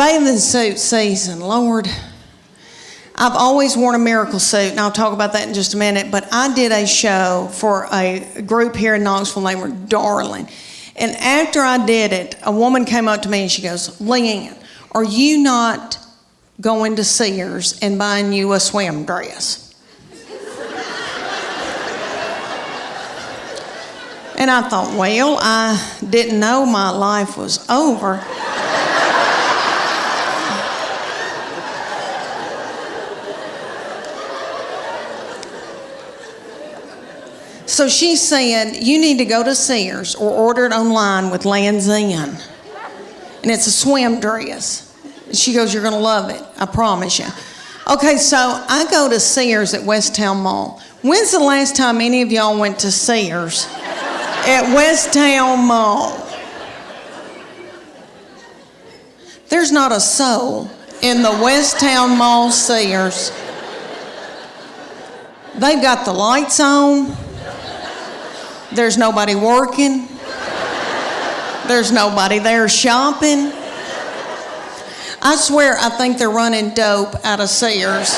Bathing suit season, Lord. I've always worn a miracle suit, and I'll talk about that in just a minute, but I did a show for a group here in Knoxville named were Darling. And after I did it, a woman came up to me and she goes, Leanne, are you not going to Sears and buying you a swim dress? And I thought, well, I didn't know my life was over. So she said, you need to go to Sears or order it online with Land's End. And it's a swim dress. She goes, you're going to love it, I promise you. Okay, so I go to Sears at Westtown Mall. When's the last time any of y'all went to Sears at Westtown Mall? There's not a soul in the Westtown Mall Sears. They've got the lights on. There's nobody working. There's nobody there shopping. I swear I think they're running dope out of Sears.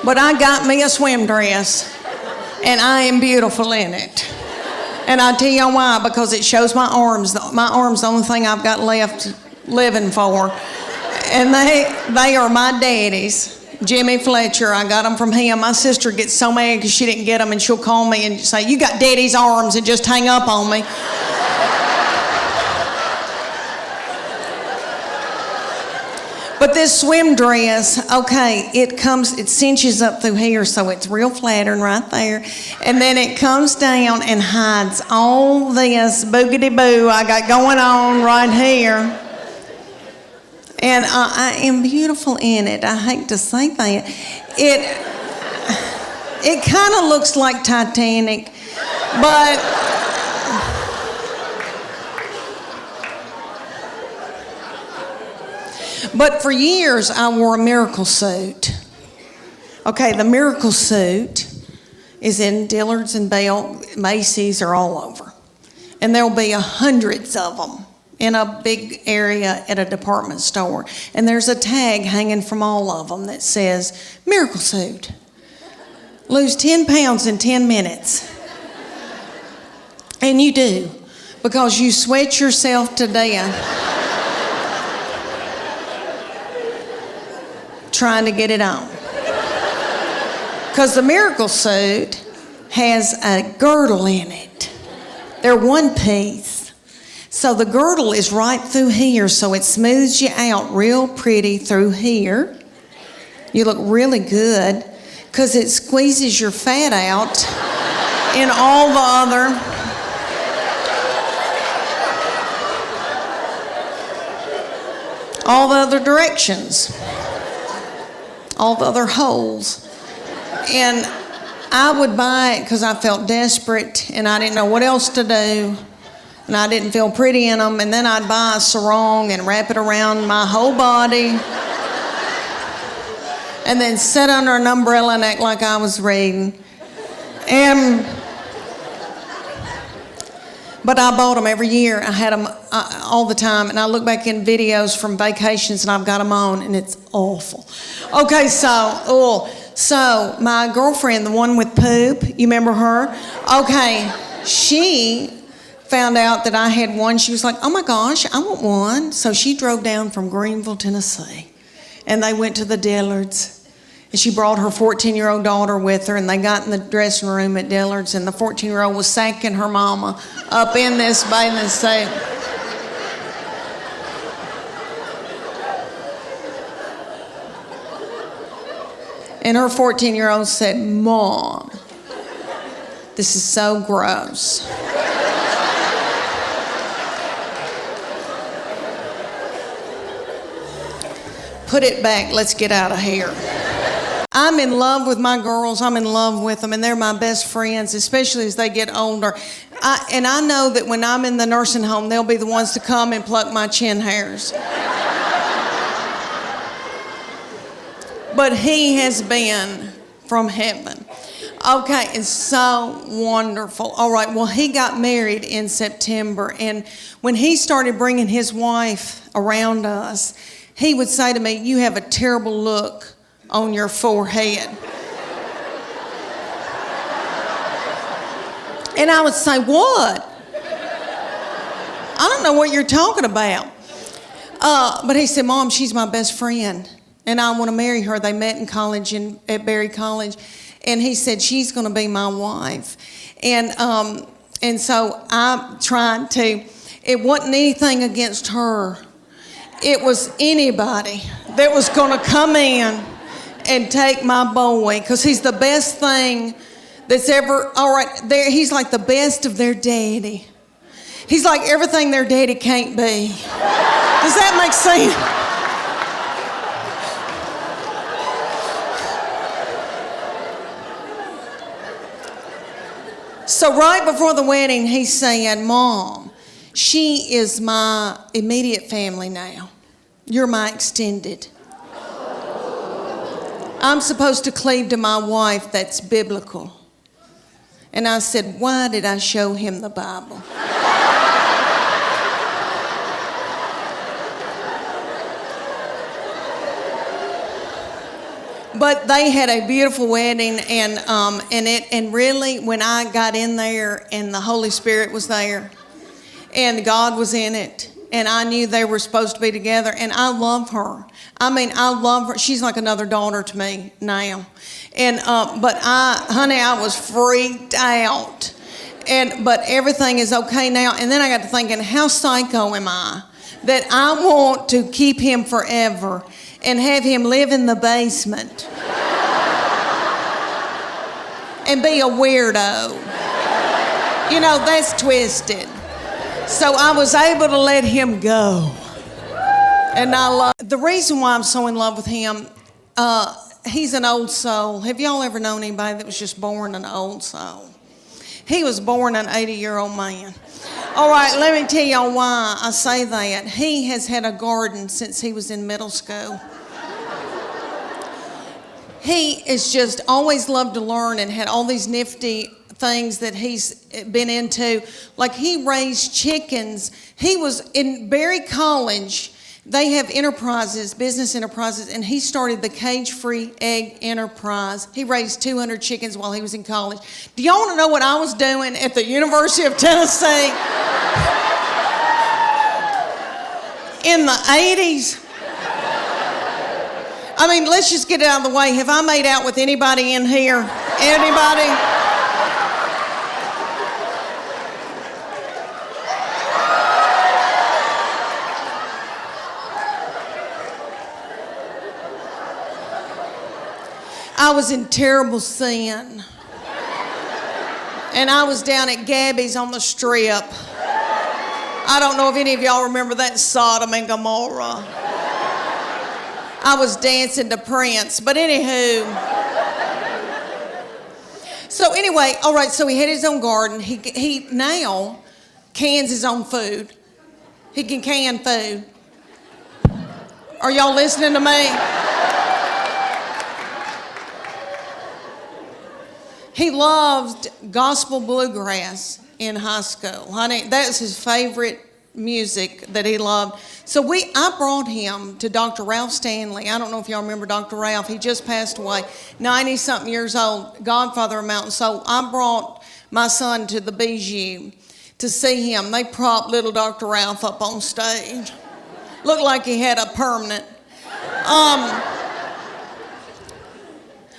But I got me a swim dress, and I am beautiful in it. And I'll tell you why, because it shows my arms. My arms the only thing I've got left living for. And they are my daddy's. Jimmy Fletcher, I got them from him. My sister gets so mad because she didn't get them, and she'll call me and say, you got daddy's arms, and just hang up on me. But this swim dress, okay, it cinches up through here, so it's real flattering right there. And then it comes down and hides all this boogity-boo I got going on right here. And I am beautiful in it. I hate to say that. It kind of looks like Titanic, but for years I wore a miracle suit. Okay, the miracle suit is in Dillard's and Bell, Macy's, are all over. And there'll be hundreds of them in a big area at a department store. And there's a tag hanging from all of them that says, miracle suit. Lose 10 pounds in 10 minutes. And you do, because you sweat yourself to death trying to get it on. Because the miracle suit has a girdle in it. They're one piece. So the girdle is right through here, so it smooths you out real pretty through here. You look really good because it squeezes your fat out in all the other directions, all the other holes. And I would buy it because I felt desperate and I didn't know what else to do. And I didn't feel pretty in them, and then I'd buy a sarong and wrap it around my whole body, and then sit under an umbrella and act like I was reading. But I bought them every year. I had them all the time, and I look back in videos from vacations, and I've got them on, and it's awful. Okay, so my girlfriend, the one with poop, you remember her? Okay, she found out that I had one. She was like, oh my gosh, I want one. So she drove down from Greenville, Tennessee, and they went to the Dillard's, and she brought her 14-year-old daughter with her, and they got in the dressing room at Dillard's, and the 14-year-old was sacking her mama up in this bathing suit. And her 14-year-old said, Mom, this is so gross. Put it back, let's get out of here. I'm in love with my girls. I'm in love with them, and they're my best friends, especially as they get older. And I know that when I'm in the nursing home, they'll be the ones to come and pluck my chin hairs. But he has been from heaven. Okay, it's so wonderful. All right, well, he got married in September, and when he started bringing his wife around us, he would say to me, "You have a terrible look on your forehead." And I would say, "What? I don't know what you're talking about." But he said, "Mom, she's my best friend, and I want to marry her." They met in college at Berry College. And he said, "She's going to be my wife." And so I tried to, it wasn't anything against her. It was anybody that was going to come in and take my boy, because he's the best thing that's ever, all right, he's like the best of their daddy. He's like everything their daddy can't be. Does that make sense? So right before the wedding, he said, "Mom, she is my immediate family now. You're my extended. I'm supposed to cleave to my wife. That's biblical." And I said, "Why did I show him the Bible?" But they had a beautiful wedding, and really, when I got in there and the Holy Spirit was there, and God was in it, and I knew they were supposed to be together, and I love her. I mean, I love her. She's like another daughter to me now. And but I was freaked out, but everything is okay now. And then I got to thinking, how psycho am I that I want to keep him forever and have him live in the basement and be a weirdo. You know, that's twisted. So I was able to let him go. And I love, the reason why I'm so in love with him, he's an old soul. Have y'all ever known anybody that was just born an old soul? He was born an 80-year-old man. All right, let me tell y'all why I say that. He has had a garden since he was in middle school. He has just always loved to learn and had all these nifty things that he's been into. Like, he raised chickens. He was in Berry College. They have enterprises, business enterprises, and he started the Cage-Free Egg Enterprise. He raised 200 chickens while he was in college. Do y'all want to know what I was doing at the University of Tennessee in the 80s? I mean, let's just get it out of the way. Have I made out with anybody in here? Anybody? I was in terrible sin. And I was down at Gabby's on the Strip. I don't know if any of y'all remember that Sodom and Gomorrah. I was dancing to Prince, but anywho. So anyway, all right, so he had his own garden. He now cans his own food. He can can food. Are y'all listening to me? He loved gospel bluegrass in high school. Honey, that's his favorite music that he loved. So I brought him to Dr. Ralph Stanley. I don't know if y'all remember Dr. Ralph. He just passed away, 90-something years old, godfather of Mountain. So I brought my son to the Bijou to see him. They propped little Dr. Ralph up on stage. Looked like he had a permanent.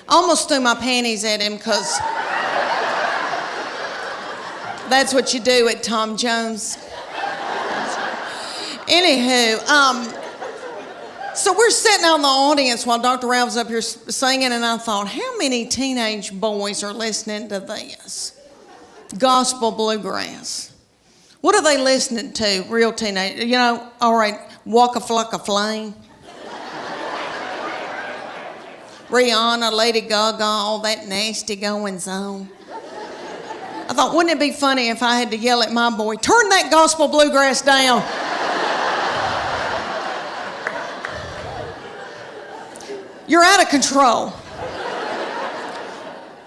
Almost threw my panties at him because that's what you do at Tom Jones. Anywho, so we're sitting out in the audience while Dr. Ralph's up here singing, and I thought, how many teenage boys are listening to this? Gospel bluegrass. What are they listening to, real teenage? You know, all right, Waka Flocka Flame. Rihanna, Lady Gaga, all that nasty goings on. I thought, wouldn't it be funny if I had to yell at my boy, turn that gospel bluegrass down? You're out of control.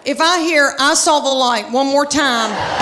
if I hear I saw the light one more time,